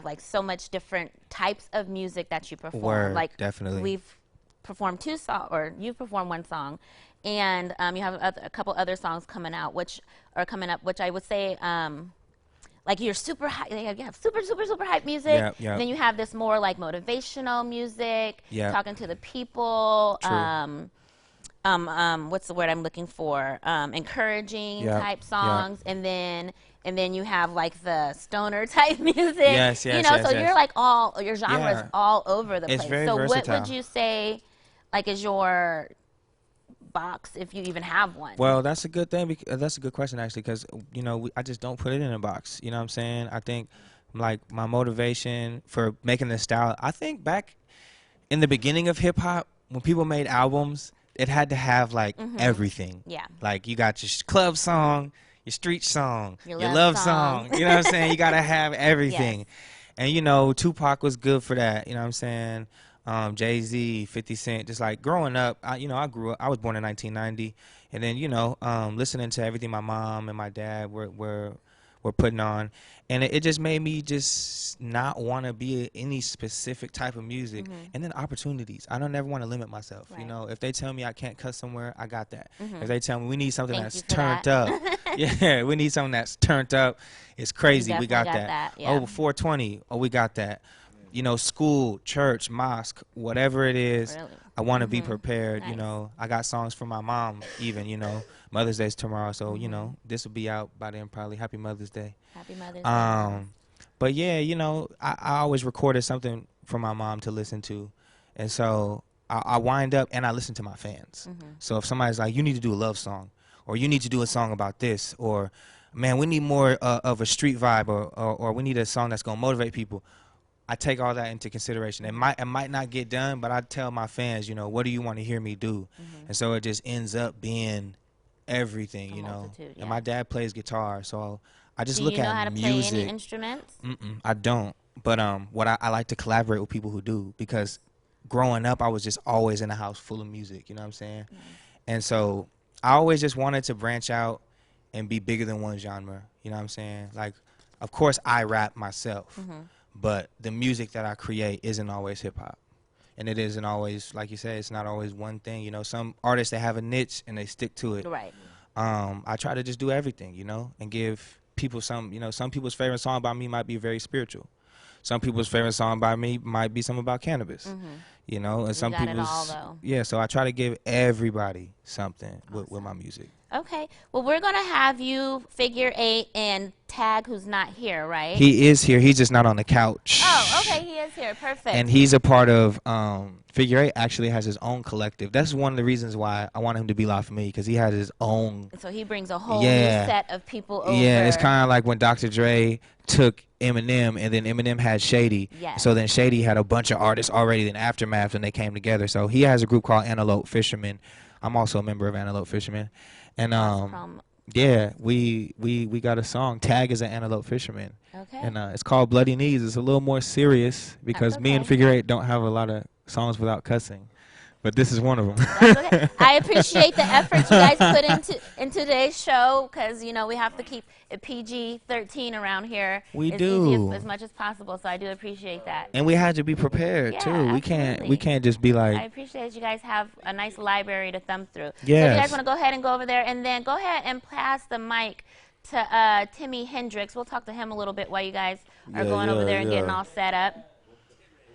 like so much different types of music that you perform. Word, like definitely. We've performed 2 songs, or you've performed 1 song, and you have a couple other songs coming out, which I would say. Like you're super high, you have super hype music. Yep, yep. Then you have this more like motivational music, Yep. talking to the people. True. What's the word I'm looking for? Encouraging Yep, type yep. songs, and then you have like the stoner type music. Yes, You yes, know, yes, so yes. you're like your genre's Yeah. all over the It's place. very So what versatile. would you say, like, is your box, if you even have one? Well, that's a good thing. That's a good question, actually, because, you know, I just don't put it in a box. You know what I'm saying? I think, like, my motivation for making this style, I think back in the beginning of hip-hop, when people made albums, it had to have, like, everything. Yeah. Like, you got your club song, your street song, Your your love love song. song. You know what I'm saying? You gotta have everything. Yes. And you know, Tupac was good for that. You know what I'm saying? Jay-Z, 50 Cent, just like growing up, I was born in 1990, and then, listening to everything my mom and my dad were putting on, and it just made me just not want to be any specific type of music. And then opportunities. I don't ever want to limit myself. Right. You know, if they tell me I can't cut somewhere, I got that. Mhm. If they tell me we need something Thank that's you for turned that. up, yeah, we need something that's turned up. It's crazy. We got definitely that. got that, yeah. Oh, 420. Oh, we got that. You know, school, church, mosque, whatever it is, Really? I want to be prepared. Nice. You know, I got songs for my mom, even, Mother's Day's tomorrow. So, this will be out by then probably. Happy Mother's Day. Happy Mother's Day. But yeah, I always recorded something for my mom to listen to. And so I wind up and I listen to my fans. So if somebody's like, you need to do a love song, or you need to do a song about this, or man, we need more of a street vibe, or we need a song that's going to motivate people. I take all that into consideration. It might not get done, but I tell my fans, what do you want to hear me do? And so it just ends up being everything, multitude, yeah. And my dad plays guitar, so I just Do look you know at how to music. play any instruments? I don't. But what I like to collaborate with people who do, because growing up I was just always in a house full of music, you know what I'm saying? And so I always just wanted to branch out and be bigger than one genre, you know what I'm saying? Like, of course I rap myself. But the music that I create isn't always hip-hop. And it isn't always, like you said, it's not always one thing. Some artists, they have a niche and they stick to it. Right. I try to just do everything, and give people some people's favorite song by me might be very spiritual. Some people's favorite song by me might be something about cannabis. And some got it people's, all, though. yeah, so I try to give everybody something with my music. Okay. Well, we're going to have you figure 8 and Tag, who's not here, right? He is here. He's just not on the couch. Oh, okay. He is here. Perfect. And he's a part of Figure 8 actually has his own collective. That's one of the reasons why I want him to be live for me, because he has his own. So he brings a whole new set of people over. Yeah, it's kind of like when Dr. Dre took Eminem, and then Eminem had Shady. Yes. So then Shady had a bunch of artists already in Aftermath, and they came together. So he has a group called Antelope Fishermen. I'm also a member of Antelope Fishermen. And yeah, we got a song. Tag is an Antelope Fisherman. Okay. And it's called Bloody Knees. It's a little more serious because me and Figure 8 don't have a lot of songs without cussing. But this is one of them. That's okay. I appreciate the effort you guys put into today's show, because we have to keep it PG-13 around here. We as do. easy as much as possible. So I do appreciate that. And we had to be prepared too. Absolutely. We can't just be like. I appreciate you guys have a nice library to thumb through. So if Yes. you guys want to go ahead and go over there, and then go ahead and pass the mic to Timmy Hendrix. We'll talk to him a little bit while you guys are going over there and getting all set up.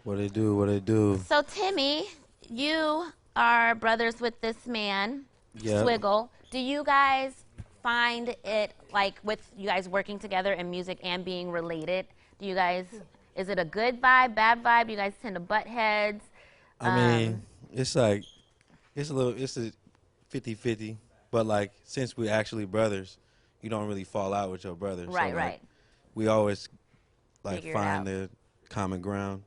What they do? So Timmy, you are brothers with this man, Swiggle. Do you guys find it, like, with you guys working together in music and being related, is it a good vibe, bad vibe? You guys tend to butt heads? I mean, it's a 50-50, but like, since we're actually brothers, you don't really fall out with your brothers. Right, so, like, right. We always Figure it find out. the common ground,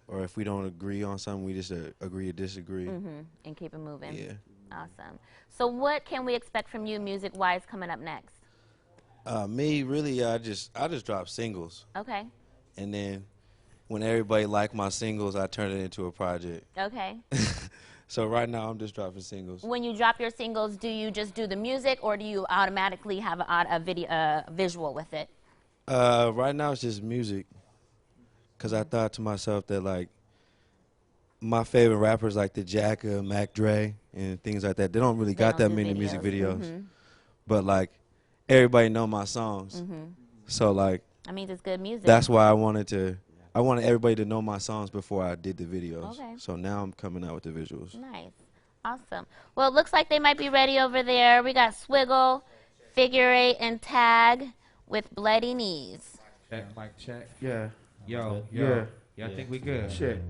or if we don't agree on something, we just agree to disagree. And keep it moving. Yeah. Awesome. So what can we expect from you music-wise coming up next? Me, really, I just drop singles, Okay. and then when everybody like my singles, I turn it into a project. Okay. So right now, I'm just dropping singles. When you drop your singles, do you just do the music, or do you automatically have a visual with it? Right now, it's just music, because I thought to myself that, like, my favorite rappers like the Jacka, Mac Dre, and things like that, they don't really got that do many music videos. videos. But, like, everybody know my songs. So, like, That means it's good music. that's why I wanted everybody to know my songs before I did the videos. Okay. So now I'm coming out with the visuals. Nice. Awesome. Well, it looks like they might be ready over there. We got Swiggle, Figure 8, and Tag with Bloody Knees. Check, mic check. Yeah. Yo. Yeah. I think we good. Shit.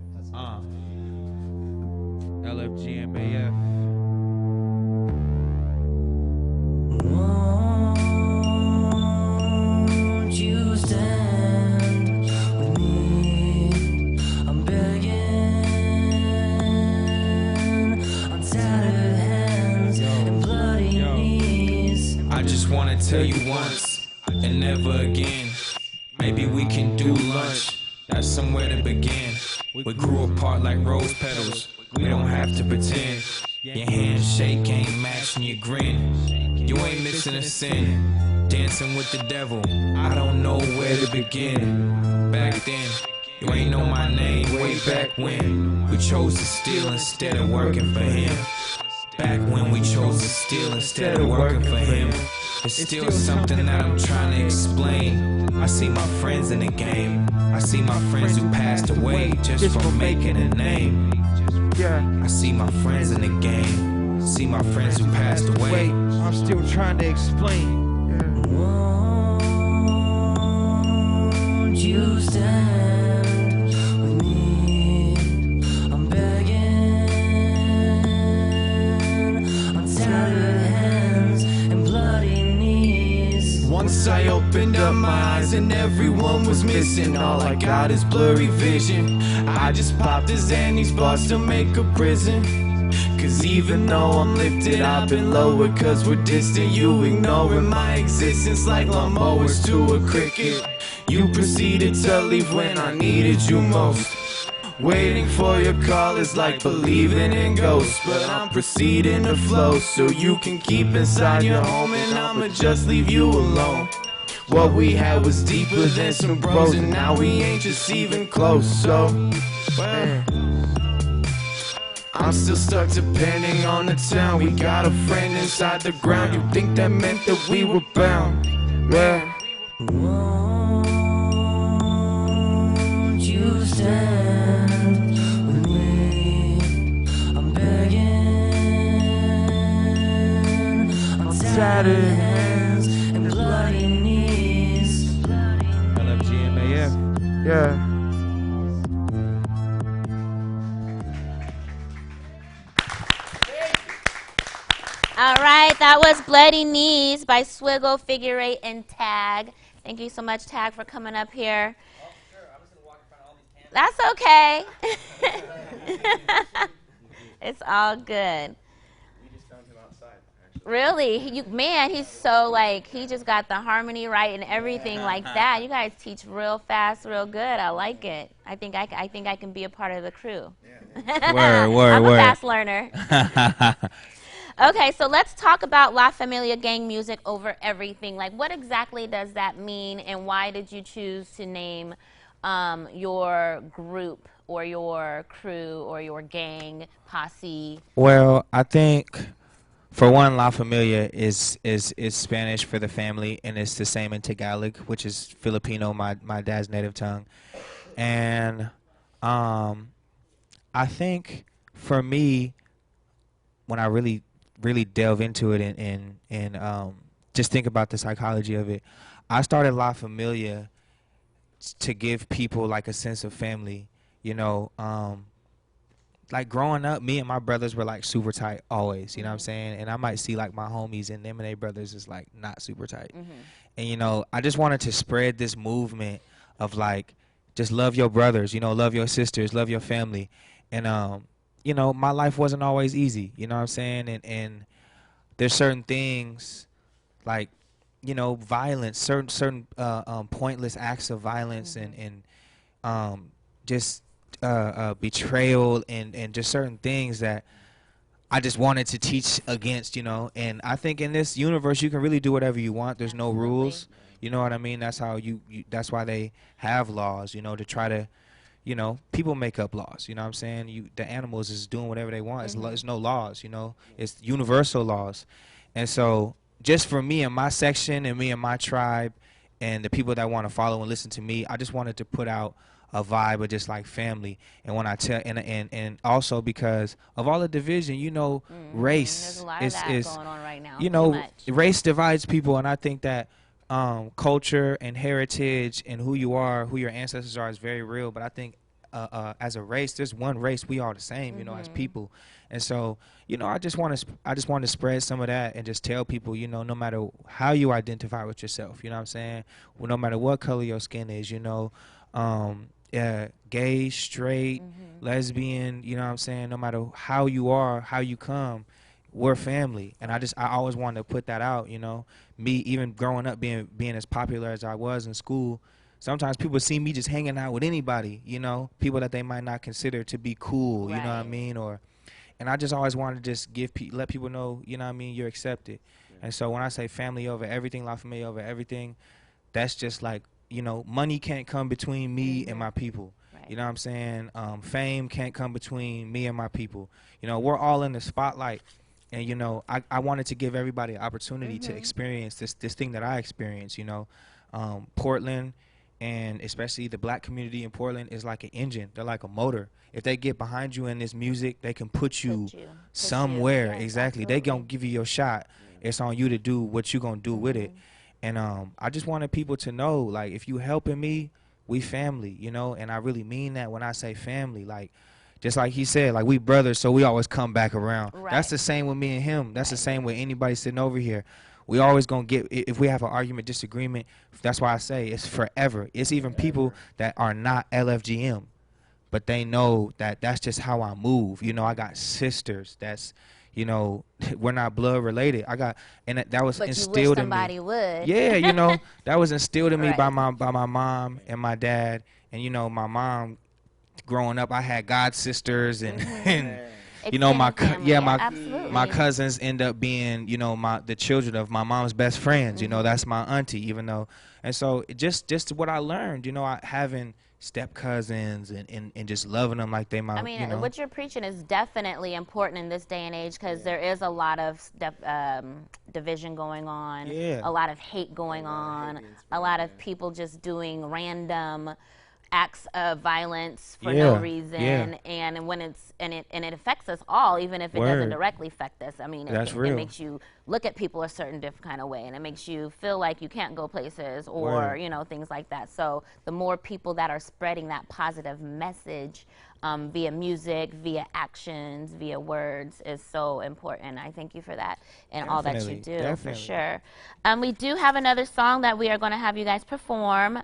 LFGMAF. Won't you stand with me? I'm begging on tattered hands and bloody knees. I just wanna tell you once and never again. Maybe we can do lunch, that's somewhere to begin. We grew apart like rose petals, we don't have to pretend. Your handshake ain't matching your grin. You ain't missing a sin, dancing with the devil, I don't know where to begin. Back then, you ain't know my name way back when we chose to steal instead of working for him. Back when we chose to steal instead of working for him. It's still something that I'm trying to explain. I see my friends in the game, I see my friends who passed away just from making a name. I see my friends in the game, see my friends who passed away. I'm still trying to explain. Won't you stand with me? I'm begging on tattered hands and bloody knees. Once I opened up my eyes and everyone was missing. All I got is blurry vision. I just popped a Xannies bars to make a prison. Cause even though I'm lifted, I've been lowered cause we're distant. You ignoring my existence like lawnmowers to a cricket. You proceeded to leave when I needed you most. Waiting for your call is like believing in ghosts. But I'm proceeding to flow so you can keep inside your home, and I'ma just leave you alone. What we had was deeper than some bros, and now we ain't just even close. So, well, I'm still stuck depending on the town. We got a friend inside the ground. You think that meant that we were bound? Yeah. Won't you stand with me? I'm begging on tattered hands and bloody knees. LFGMAF. Yeah. All right, that was Bloody Knees by Swiggle, Figure 8, and Tag. Thank you so much, Tag, for coming up here. That's okay. It's all good. We just found him outside, Really? Man, he's so like, he just got the harmony right and everything like that. You guys teach real fast, real good. I like it. I think I can be a part of the crew. I'm a fast learner. Okay, so let's talk about La Familia Gang music over everything. Like, what exactly does that mean, and why did you choose to name your group or your crew or your gang, posse? Well, I think, for one, La Familia is Spanish for the family, and it's the same in Tagalog, which is Filipino, my dad's native tongue. And I think, for me, when I really delve into it and just think about the psychology of it, I started La Familia to give people like a sense of family, you know. Like growing up, me and my brothers were like super tight always, you know what I'm saying? And I might see like my homies and them and their brothers is like not super tight. And you know, I just wanted to spread this movement of like, just love your brothers, you know, love your sisters, love your family. And you know, my life wasn't always easy, you know what I'm saying? And there's certain things like, you know, violence, certain pointless acts of violence and just betrayal and just certain things that I just wanted to teach against, you know. And I think in this universe you can really do whatever you want. There's no rules, you know what I mean? That's how that's why they have laws, you know, to try to, you know, people make up laws, you know what I'm saying? The animals is doing whatever they want. It's no laws, you know. It's universal laws. And so just for me and my section and me and my tribe and the people that want to follow and listen to me, I just wanted to put out a vibe of just like family. And when I tell, and also because of all the division, you know, race There's a lot of that going on right now. You know, race divides people, and I think that culture and heritage and who you are, who your ancestors are, is very real. But I think as a race, there's one race. We are the same, you know, as people. And so, you know, I just want to spread some of that and just tell people, you know, no matter how you identify with yourself, you know what I'm saying? Well, no matter what color your skin is, you know, gay, straight, lesbian, you know what I'm saying? No matter how you are, how you come, we're family. And I always wanted to put that out, you know. Me, even growing up being as popular as I was in school, sometimes people see me just hanging out with anybody, you know, people that they might not consider to be cool, you know what I mean? And I just always wanted to just let people know, you know what I mean, you're accepted. And so when I say family over everything, La Familia over everything, that's just like, you know, money can't come between me and my people. You know what I'm saying? Fame can't come between me and my people. You know, we're all in the spotlight. And, you know, I wanted to give everybody an opportunity to experience this thing that I experienced, you know. Portland, and especially the black community in Portland, is like an engine. They're like a motor. If they get behind you in this music, they can put you somewhere. Yes, exactly. They going to give you your shot. It's on you to do what you going to do with it. And I just wanted people to know, like, if you helping me, we family, you know. And I really mean that when I say family. Like, just like he said, like, we brothers, so we always come back around. That's the same with me and him. That's the same with anybody sitting over here. We always gonna get, if we have an argument, disagreement, that's why I say it's forever. It's even people that are not LFGM, but they know that that's just how I move. You know, I got sisters that's, you know, we're not blood related. And that was instilled in me. Somebody would. Yeah, you know, that was instilled in me by my mom and my dad. And, you know, my mom, growing up, I had god sisters and you know, my cousins end up being, you know, the children of my mom's best friends. You know, that's my auntie, even though. And so just what I learned, you know, having step cousins and just loving them like they my. I mean, you know. what you're preaching is definitely important in this day and age, because there is a lot of division going on, a lot of hate going on, a lot of people just doing random acts of violence for no reason, and when it affects us all, even if it doesn't directly affect us. I mean, it makes you look at people a certain different kind of way, and it makes you feel like you can't go places, or you know, things like that. So the more people that are spreading that positive message via music, via actions, via words is so important. I thank you for that and all that you do, for sure. We do have another song that we are going to have you guys perform.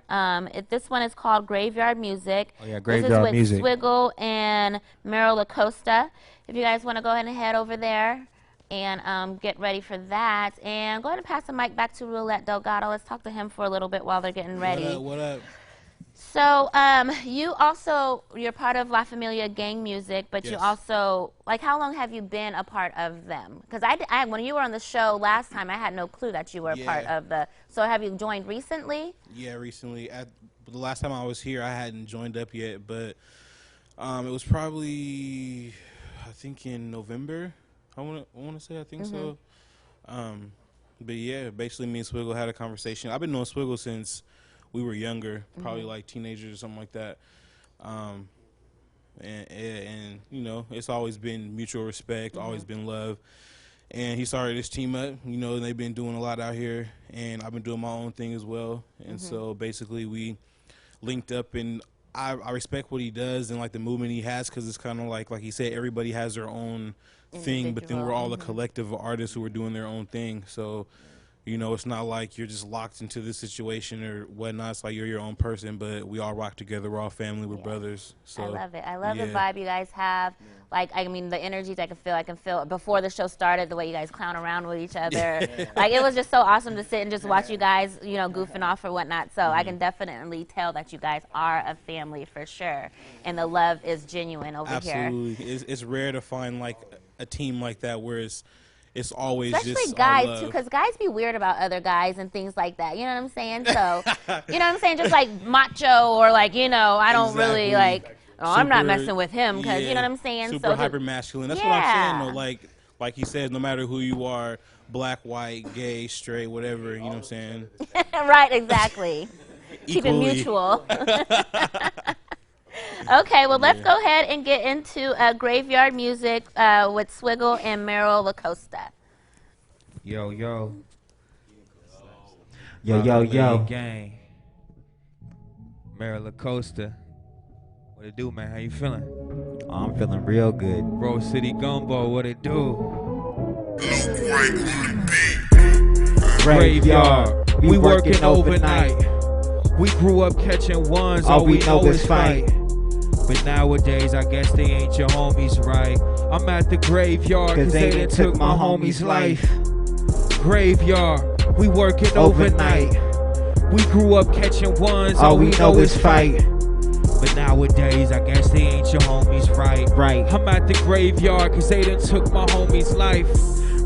This one is called Graveyard Music. Oh yeah, Graveyard Music. This is with Swiggle and Meryl Acosta. If you guys want to go ahead and head over there and get ready for that. And go ahead and pass the mic back to Roulette Delgado. Let's talk to him for a little bit while they're getting ready. What up? So you're part of La Familia Gang Music, but you also, like, how long have you been a part of them? Because when you were on the show last time, I had no clue that you were a part of so have you joined recently? Yeah, recently. The last time I was here, I hadn't joined up yet, but it was probably, I think, in November. I want to say, I think so. But yeah, basically me and Swiggle had a conversation. I've been knowing Swiggle since we were younger, probably like teenagers or something like that. And you know, it's always been mutual respect, always been love. And he started this team up, you know, and they've been doing a lot out here, and I've been doing my own thing as well. And so basically we linked up, and I respect what he does and like the movement he has, because it's kind of like he said, everybody has their own thing, but then we're all a collective of artists who are doing their own thing. So, you know, it's not like you're just locked into this situation or whatnot. It's like you're your own person, but we all rock together. We're all family. We're brothers. So I love it. I love the vibe you guys have. Like, I mean, the energies I can feel before the show started, the way you guys clown around with each other. Like, it was just so awesome to sit and just watch you guys, you know, goofing off or whatnot. So I can definitely tell that you guys are a family for sure. And the love is genuine over here. Absolutely. It's rare to find, like, a team like that where it's always especially just guys too, because guys be weird about other guys and things like that. You know what I'm saying? So, you know what I'm saying? Just like macho, or like, you know, I don't really like. Oh, I'm not messing with him because you know what I'm saying. Super hyper masculine. That's what I'm saying. Though, like he says, no matter who you are, black, white, gay, straight, whatever. You know what I'm saying? Right. Exactly. Keep it mutual. Okay, well, let's go ahead and get into Graveyard Music with Swiggle and Meryl Acosta. Yo, yo. Yo, yo, yo. Gang. Meryl Acosta. What it do, man? How you feeling? Oh, I'm feeling real good. Rose City Gumbo, what it do? Graveyard. We working overnight. We grew up catching ones, all we know is fight. But nowadays, I guess they ain't your homies, right? I'm at the graveyard, cause they done took my homie's life. Graveyard, we working overnight. We grew up catching ones, all we know is fight. But nowadays, I guess they ain't your homies, right? I'm at the graveyard, cause they done took my homie's life.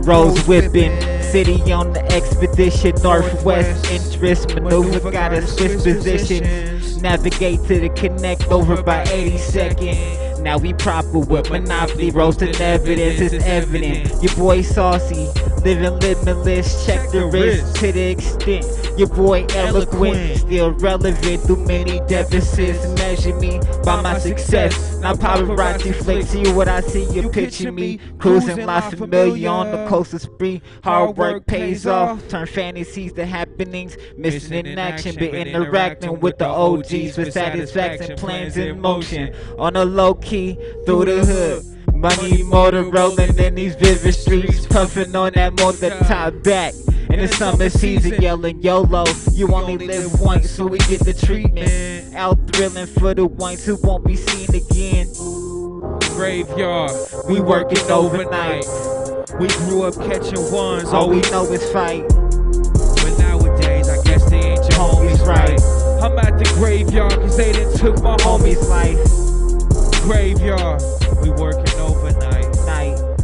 Rose whipping, city on the expedition, northwest interest maneuver, got a Swiss position. Navigate to the connect over by 82nd. Now we proper with monopoly, roasting evidence is evident. Your boy saucy, living limitless, check the wrist to the extent. Your boy eloquent, still relevant through many deficits. Measure me by my success. Now paparazzi flick, see what I see, you picture me. Cruising La Familia on the coast of spree. Hard work pays off, turn fantasies to happenings. Missing in action, but interacting with the OGs with satisfaction, plans in motion. On a low key, through the hood. Money motor rolling in these vivid streets, puffing on that motor top back. In the summer season, yelling YOLO, you only live once, so we get the treatment. Out thrilling for the ones who won't be seen again. Graveyard, we working overnight. We grew up catching ones, all we know is fight. But nowadays, I guess they ain't your homies, right? I'm at the graveyard, cause they done took my homie's life. Graveyard, we working overnight.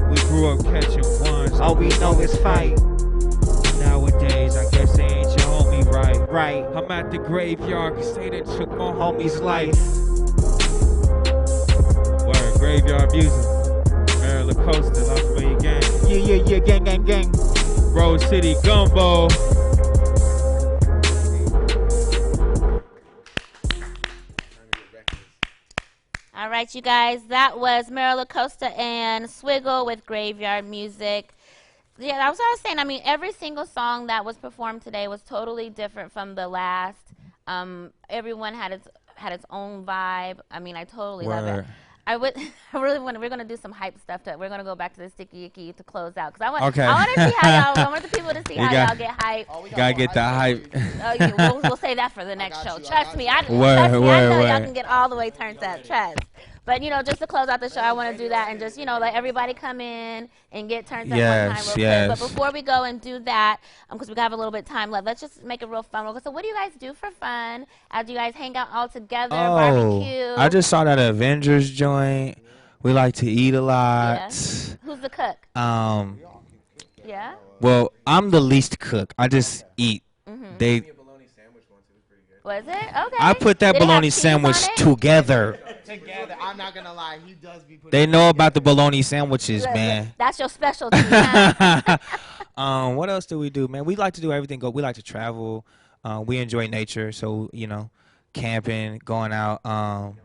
We grew up catching ones, all we know is fight. Nowadays, I guess they ain't your homie, right? I'm at the graveyard, cause they done took my homie's life. Word, graveyard music. Maryland Coastal, La Familia Gang. Yeah, gang. Rose City Gumbo. All right, you guys, that was Mira Costa and Swiggle with Graveyard Music. Yeah, that's what I was saying. I mean, every single song that was performed today was totally different from the last. Everyone had its own vibe. I mean, I totally love it. I really want. We're gonna do some hype stuff. We're gonna go back to the Sticky Icky to close out because I want to see how y'all. I want the people to see how y'all get hype. Gotta get the hype. We'll save that for the next show. Trust me. I know y'all can get all the way turned up. Trust. But just to close out the show, I want to do that and just let everybody come in and get turned up one time real quick. But before we go and do that, because we have a little bit of time left, let's just make it real fun. So what do you guys do for fun as you guys hang out all together, barbecue? I just saw that Avengers joint. We like to eat a lot. Yeah. Who's the cook? Yeah. Well, I'm the least cook. I just eat. Mm-hmm. Was it? Okay. I put that bologna sandwich together. I'm not gonna lie, he does be putting. They know about the bologna sandwiches, man. That's your specialty. Huh? What else do we do, man? We like to do everything. We like to travel. We enjoy nature, so camping, going out.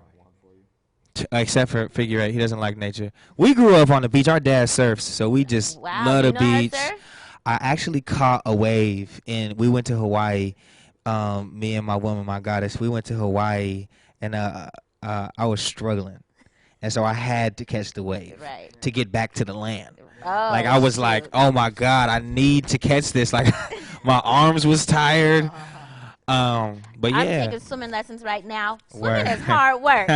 Except for Figure 8, he doesn't like nature. We grew up on the beach. Our dad surfs, so we just love the beach. I actually caught a wave, and we went to Hawaii. Me and my woman, my goddess, we went to Hawaii, and I was struggling, and so I had to catch the wave to get back to the land. Like I was like, oh my God, I need to catch this. Like my arms was tired. But yeah, I'm taking swimming lessons right now. Swimming is hard work.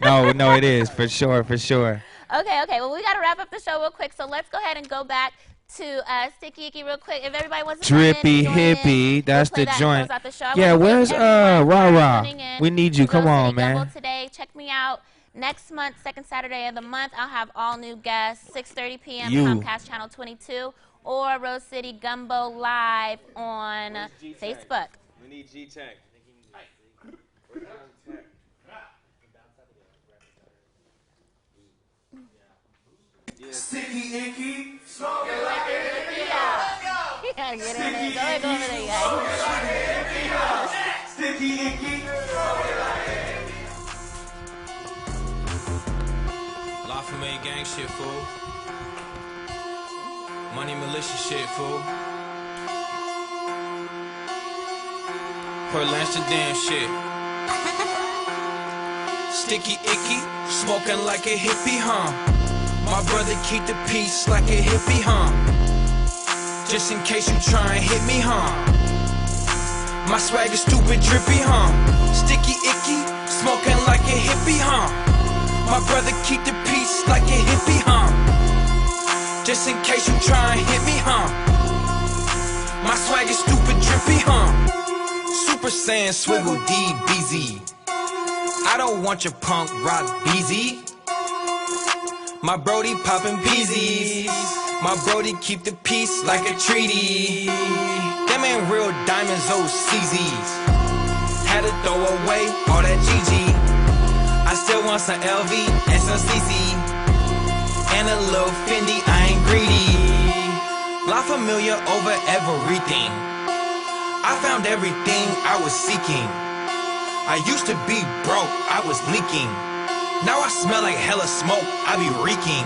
no, it is for sure. Okay. Well, we got to wrap up the show real quick, so let's go ahead and go back to Sticky Icky real quick. If everybody wants to Drippy Hippie, that's the joint. Yeah, where's Rah? We need you. Come on, man. Today, check me out. Next month, second Saturday of the month, I'll have all new guests, 6:30 p.m. Comcast Channel 22 or Rose City Gumbo live on Facebook. We need G-Tech. Sticky Icky, smoking like a hippie house. You gotta get in there. Go over there, guys. Sticky Icky, smoking like a hippie. La Familia Gang shit, fool. Money militia shit, fool. Port Amsterdam shit. Sticky Icky, smoking like a hippie, huh? My brother keep the peace like a hippie, huh? Just in case you try and hit me, huh? My swag is stupid drippy, huh? Sticky Icky, smoking like a hippie, huh? My brother keep the peace like a hippie, huh? Just in case you try and hit me, huh? My swag is stupid drippy, huh? Super Saiyan Swiggle DBZ. I don't want your punk rock BZ. My brody poppin' peasies. My brody keep the peace like a treaty. Them ain't real diamonds, those CZs. Had to throw away all that GG. I still want some LV and some CC. And a little Fendi, I ain't greedy. La Familia over everything. I found everything I was seeking. I used to be broke, I was leaking. Now I smell like hella smoke, I be reeking.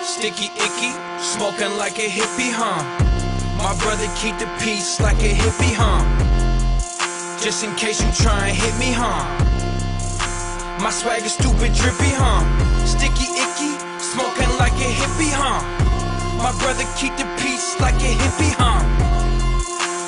Sticky icky, smoking like a hippie, huh? My brother keep the peace like a hippie, huh? Just in case you try and hit me, huh? My swag is stupid drippy, huh? Sticky icky, smoking like a hippie, huh? My brother keep the peace like a hippie, huh?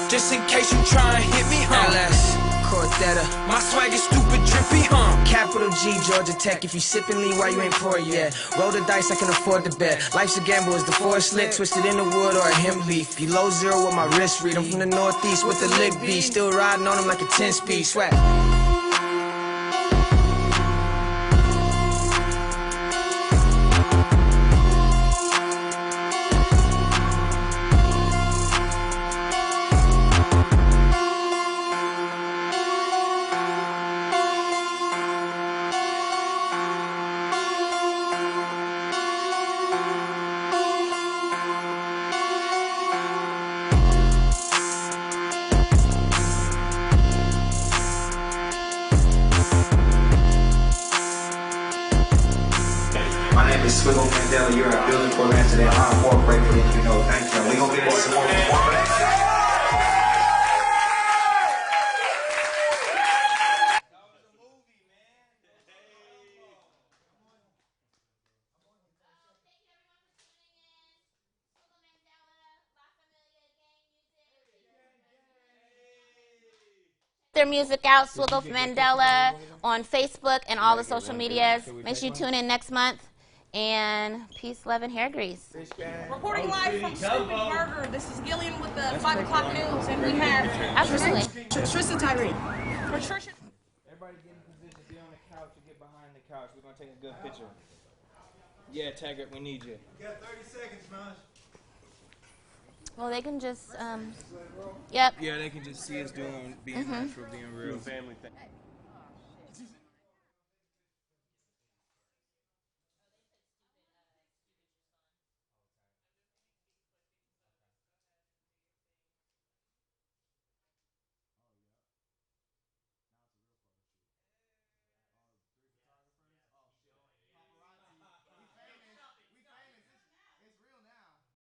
Just in case you try and hit me, huh? LS, Cortetta. My swag is stupid drippy, huh? Capital G, Georgia Tech. If you sippin' lean, why you ain't pour yet? Roll the dice, I can afford to bet. Life's a gamble, is the forest lit, twisted in the wood or a hemp leaf. Below zero with my wrist read. I'm from the northeast with the lick beat. Still riding on them like a 10-speed swag. My name is Swiggle Mandela. You're a building program today. I'm more grateful than you know. Thank you. We're going to get into some more performance. Their music out, Swiggle Mandela, on Facebook and all the social medias. Make sure you tune in next month. And peace, love, and hair grease. Reporting live from Stupid Burger. This is Gillian with the 5 o'clock news, and we have Absolutely. Tristan Tyree. Patricia. Everybody get in position, be on the couch or get behind the couch. We're going to take a good picture. Yeah, Taggart, we need you. You got 30 seconds, man. Well, they can just, yep. Yeah, they can just see us being natural, being real. Family thing.